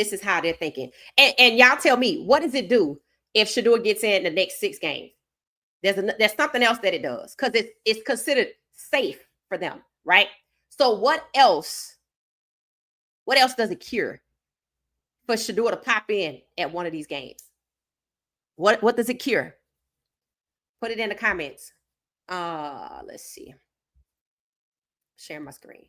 This is how they're thinking. And y'all tell me, what does it do if Shedeur gets in the next 6 games? There's something else that it does because it's considered safe for them, right? So what else does it cure for Shedeur to pop in at one of these games? What does it cure? Put it in the comments. Let's see. Share my screen.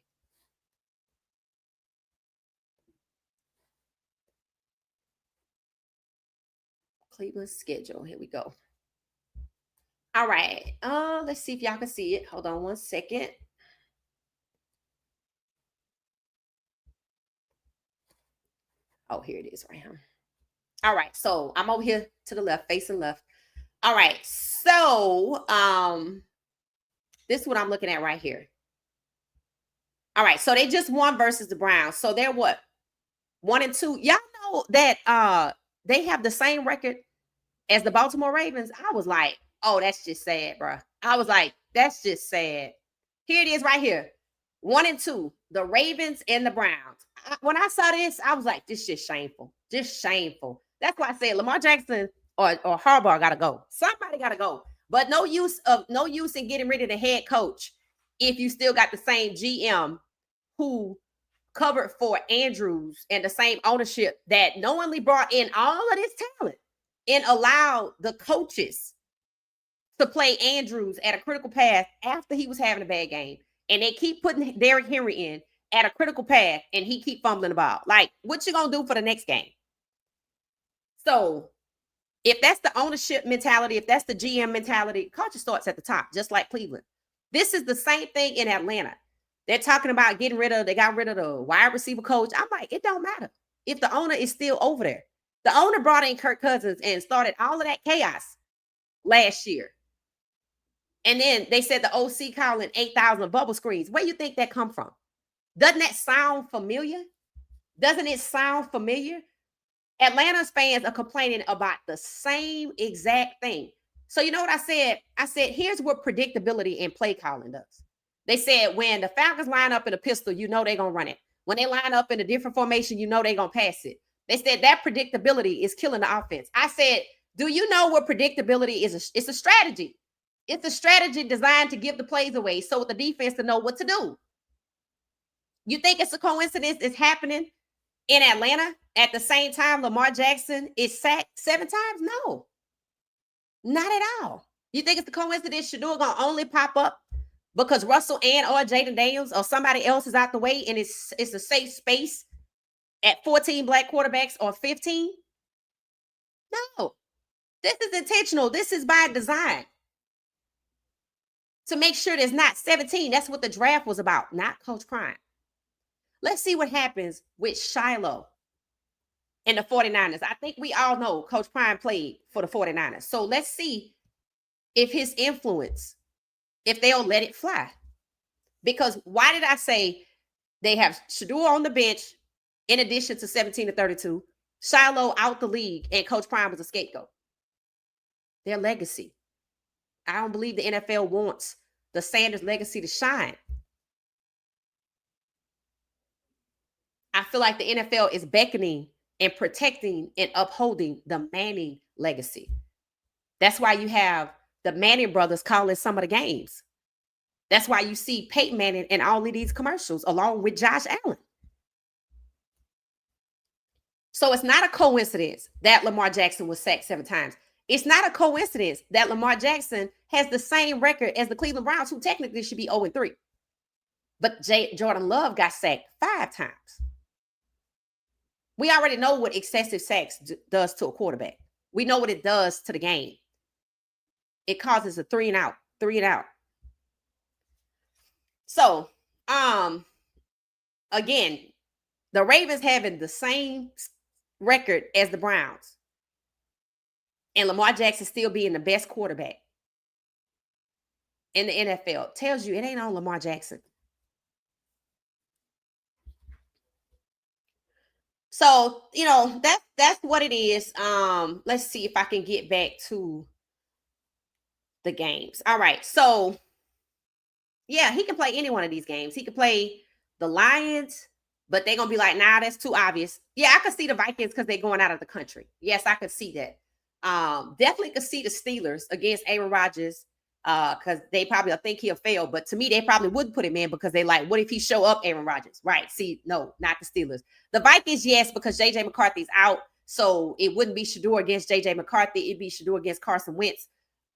Cleveland schedule. Here we go. All right. Let's see if y'all can see it. Hold on one second. Oh, here it is right here. All right. So I'm over here to the left, facing left. All right. So this is what I'm looking at right here. All right. So they just won versus the Browns. So they're what? 1-2. Y'all know that they have the same record as the Baltimore Ravens. I was like, oh, that's just sad, bro. I was like, that's just sad. Here it is right here. 1-2, the Ravens and the Browns. When I saw this, I was like, this is just shameful. Just shameful. That's why I said Lamar Jackson or Harbaugh gotta go. Somebody gotta go. But no use in getting rid of the head coach if you still got the same GM who covered for Andrews and the same ownership that knowingly brought in all of this talent and allowed the coaches to play Andrews at a critical pass after he was having a bad game. And they keep putting Derrick Henry in at a critical pass and he keep fumbling the ball. Like, what you gonna do for the next game? So if that's the ownership mentality, if that's the GM mentality, culture starts at the top, just like Cleveland. This is the same thing in Atlanta. They're talking about they got rid of the wide receiver coach. I'm like, it don't matter if the owner is still over there. The owner brought in Kirk Cousins and started all of that chaos last year. And then they said the OC calling 8,000 bubble screens. Where you think that come from? Doesn't that sound familiar? Doesn't it sound familiar? Atlanta's fans are complaining about the same exact thing. So you know what I said? I said, here's what predictability in play calling does. They said when the Falcons line up in a pistol, you know they're going to run it. When they line up in a different formation, you know they're going to pass it. They said that predictability is killing the offense. I said, do you know what predictability is? It's a strategy. It's a strategy designed to give the plays away so the defense to know what to do. You think it's a coincidence it's happening in Atlanta at the same time Lamar Jackson is sacked 7 times? No, not at all. You think it's a coincidence Shedeur going to only pop up because Russell and or Jaden Daniels or somebody else is out the way and it's a safe space at 14 black quarterbacks or 15? No, this is intentional. This is by design. To make sure there's not 17. That's what the draft was about, not Coach Prime. Let's see what happens with Shiloh and the 49ers. I think we all know Coach Prime played for the 49ers. So let's see if his influence, if they'll let it fly. Because why did I say they have Shedeur on the bench in addition to 17-32, Shiloh out the league, and Coach Prime was a scapegoat? Their legacy. I don't believe the NFL wants the Sanders legacy to shine. I feel like the NFL is beckoning and protecting and upholding the Manning legacy. That's why you have the Manning brothers calling some of the games. That's why you see Peyton Manning in all of these commercials along with Josh Allen. So it's not a coincidence that Lamar Jackson was sacked 7 times. It's not a coincidence that Lamar Jackson has the same record as the Cleveland Browns, who technically should be 0-3. But Jordan Love got sacked 5 times. We already know what excessive sacks does to a quarterback. We know what it does to the game. It causes a 3 and out. So, again, the Ravens having the same record as the Browns, and Lamar Jackson still being the best quarterback in the NFL tells you it ain't on Lamar Jackson. So, you know, that's what it is. Let's see if I can get back to the games. All right. So, yeah, he can play any one of these games. He could play the Lions, but they're gonna be like, nah, that's too obvious. Yeah, I could see the Vikings because they're going out of the country. Yes, I could see that. Definitely could see the Steelers against Aaron Rodgers, because they probably think he'll fail. But to me, they probably wouldn't put him in because they like, what if he show up Aaron Rodgers? Right. See, no, not the Steelers. The Vikings, yes, because JJ McCarthy's out. So it wouldn't be Shedeur against JJ McCarthy, it'd be Shedeur against Carson Wentz.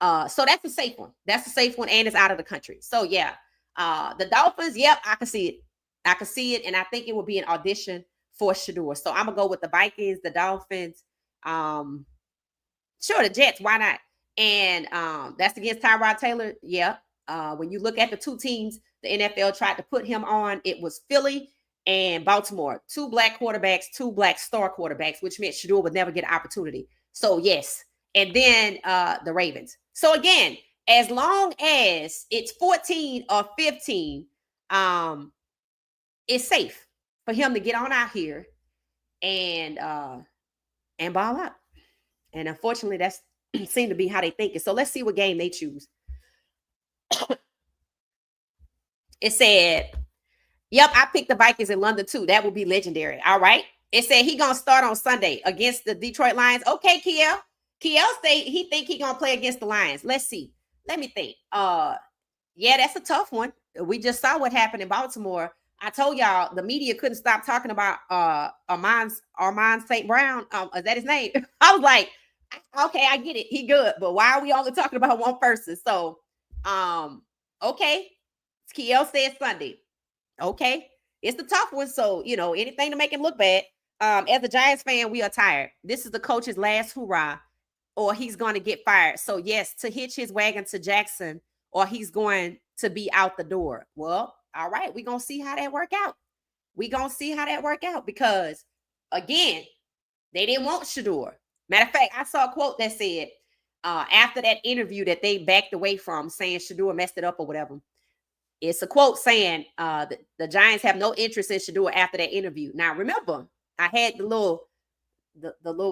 So that's a safe one. That's a safe one, and it's out of the country. So yeah. The Dolphins, yep, I can see it. I can see it, and I think it will be an audition for Shedeur. So I'm gonna go with the Vikings, the Dolphins, sure, the Jets, why not? And that's against Tyrod Taylor. Yeah. When you look at the two teams the NFL tried to put him on, it was Philly and Baltimore. Two black quarterbacks, two black star quarterbacks, which meant Shedeur would never get an opportunity. So yes. And then the Ravens. So again, as long as it's 14 or 15, it's safe for him to get on out here and ball out. And unfortunately, that's seemed to be how they think it. So let's see what game they choose. It said, yep, I picked the Vikings in London too. That would be legendary. All right. It said he gonna start on Sunday against the Detroit Lions. Okay, Kiel. Kiel say he think he gonna play against the Lions. Let's see. Let me think. Yeah, that's a tough one. We just saw what happened in Baltimore. I told y'all the media couldn't stop talking about Armand St. Brown. Is that his name? I was like, okay, I get it. He good, but why are we only talking about one person? So, okay. Kiel said Sunday. Okay. It's the tough one. So, anything to make him look bad. As a Giants fan, we are tired. This is the coach's last hurrah, or he's going to get fired. So, yes, to hitch his wagon to Jackson, or he's going to be out the door. Well, all right, we're going to see how that work out. We're going to see how that work out because, again, they didn't want Shedeur. Matter of fact, I saw a quote that said, after that interview that they backed away from saying Shedeur messed it up or whatever, it's a quote saying the Giants have no interest in Shedeur after that interview. Now, remember, I had the little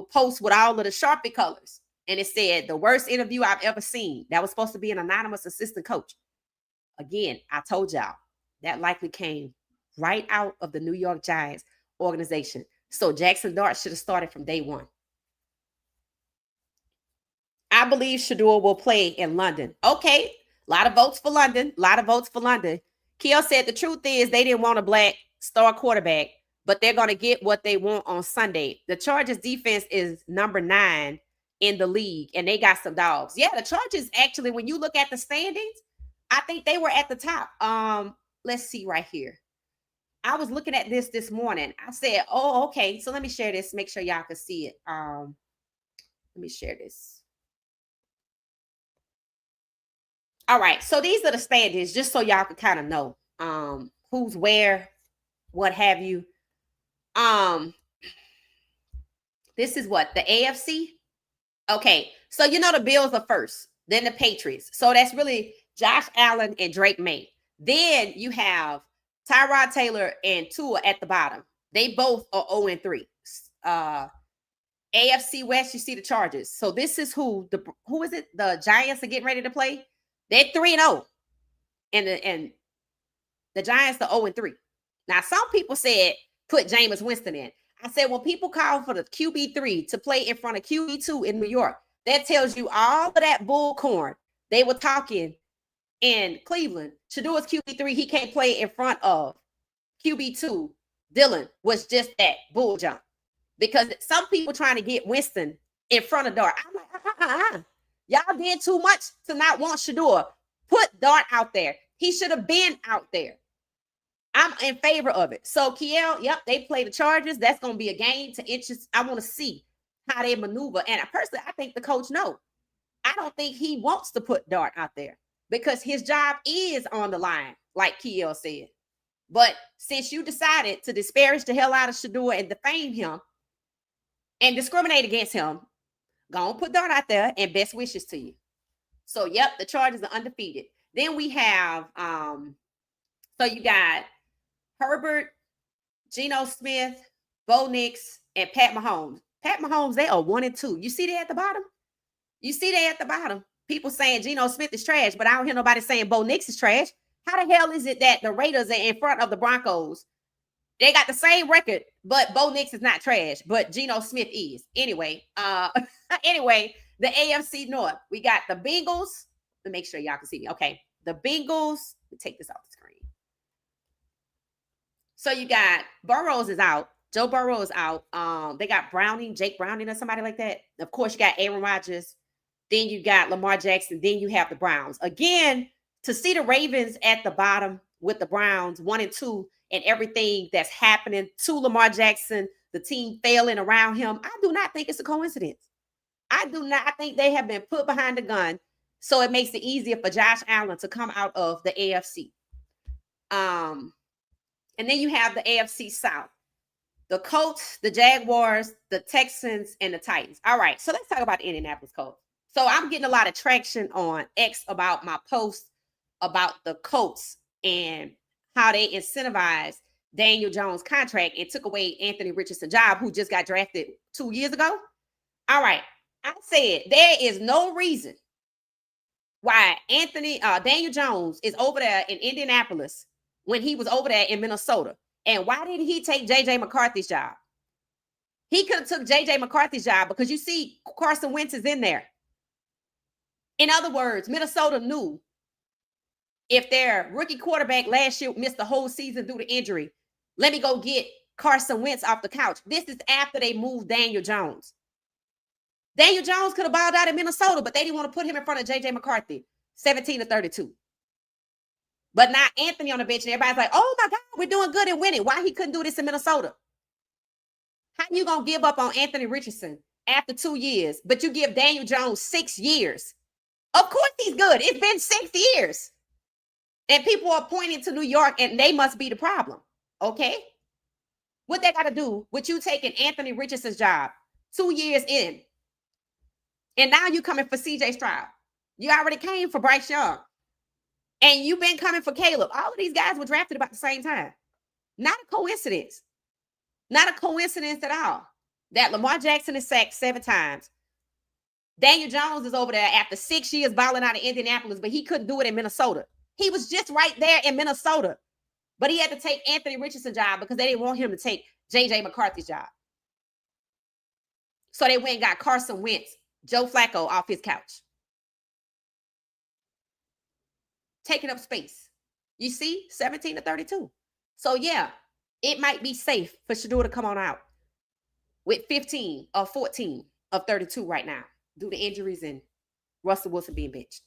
post with all of the Sharpie colors, and it said, the worst interview I've ever seen. That was supposed to be an anonymous assistant coach. Again, I told y'all, that likely came right out of the New York Giants organization. So Jackson Dart should have started from day one. I believe Shedeur will play in London. Okay, a lot of votes for London. A lot of votes for London. Kiel said the truth is they didn't want a black star quarterback, but they're going to get what they want on Sunday. The Chargers defense is number 9 in the league, and they got some dogs. Yeah, the Chargers actually, when you look at the standings, I think they were at the top. Let's see right here. I was looking at this morning. I said, oh, okay. So let me share this. Make sure y'all can see it. Let me share this. All right. So these are the standings, just so y'all can kind of know who's where, what have you. This is what, the AFC? Okay. So the Bills are first, then the Patriots. So that's really Josh Allen and Drake May. Then you have Tyrod Taylor and Tua at the bottom. They both are 0-3. AFC West, you see the Chargers. So this is who is it? The Giants are getting ready to play. They're 3-0. And the Giants are 0-3. Now, some people said put Jameis Winston in. I said, when people call for the QB3 to play in front of QB2 in New York, that tells you all of that bullcorn they were talking in Cleveland. Shedeur's QB3, he can't play in front of QB2. Dylan was just that bull jump. Because some people trying to get Winston in front of Dart. I'm like, y'all did too much to not want Shedeur. Put Dart out there. He should have been out there. I'm in favor of it. So Kiel, yep, they play the Chargers. That's going to be a game to interest. I want to see how they maneuver. And personally, I think the coach knows. I don't think he wants to put Dart out there because his job is on the line, like Kiel said. But since you decided to disparage the hell out of Shedeur and defame him and discriminate against him, go on, put Dart out there, and best wishes to you. So, yep, the Chargers are undefeated. Then we have, so you got Herbert, Geno Smith, Bo Nix, and Pat Mahomes. Pat Mahomes, they are 1-2. You see they at the bottom? People saying Geno Smith is trash, but I don't hear nobody saying Bo Nix is trash. How the hell is it that the Raiders are in front of the Broncos They got the same record, but Bo Nix is not trash, but Geno Smith is. Anyway, anyway, the AFC North. We got the Bengals. Let me make sure y'all can see me. Okay. The Bengals. Let me take this off the screen. So you got Burrows is out. Joe Burrow is out. They got Browning, Jake Browning, or somebody like that. Of course, you got Aaron Rodgers. Then you got Lamar Jackson. Then you have the Browns. Again, to see the Ravens at the bottom with the Browns, 1-2, and everything that's happening to Lamar Jackson, the team failing around him, I do not think it's a coincidence. I do not. I think they have been put behind the gun, so it makes it easier for Josh Allen to come out of the AFC. And then you have the AFC South. The Colts, the Jaguars, the Texans, and the Titans. All right, so let's talk about the Indianapolis Colts. So I'm getting a lot of traction on X about my post about the Colts and how they incentivized Daniel Jones' contract and took away Anthony Richardson's job, who just got drafted 2 years ago. All right, I said there is no reason why Daniel Jones is over there in Indianapolis when he was over there in Minnesota. And why didn't he take J.J. McCarthy's job? He could have took J.J. McCarthy's job because you see Carson Wentz is in there. In other words, Minnesota knew if their rookie quarterback last year missed the whole season due to injury, let me go get Carson Wentz off the couch. This is after they moved Daniel Jones. Daniel Jones could have balled out in Minnesota, but they didn't want to put him in front of J.J. McCarthy, 17-32. But not Anthony on the bench, and everybody's like, oh my God, we're doing good and winning. Why he couldn't do this in Minnesota? How you going to give up on Anthony Richardson after 2 years, but you give Daniel Jones 6 years? Of course he's good. It's been 6 years. And people are pointing to New York, and they must be the problem. Okay? What they got to do with you taking Anthony Richardson's job 2 years in, and now you coming for C.J. Stroud. You already came for Bryce Young. And you've been coming for Caleb. All of these guys were drafted about the same time. Not a coincidence. Not a coincidence at all. That Lamar Jackson is sacked 7 times. Daniel Jones is over there after 6 years balling out of Indianapolis, but he couldn't do it in Minnesota. He was just right there in Minnesota. But he had to take Anthony Richardson's job because they didn't want him to take J.J. McCarthy's job. So they went and got Carson Wentz, Joe Flacco off his couch. Taking up space. You see, 17-32. So yeah, it might be safe for Shedeur to come on out with 15 or 14 of 32 right now due to injuries and Russell Wilson being benched.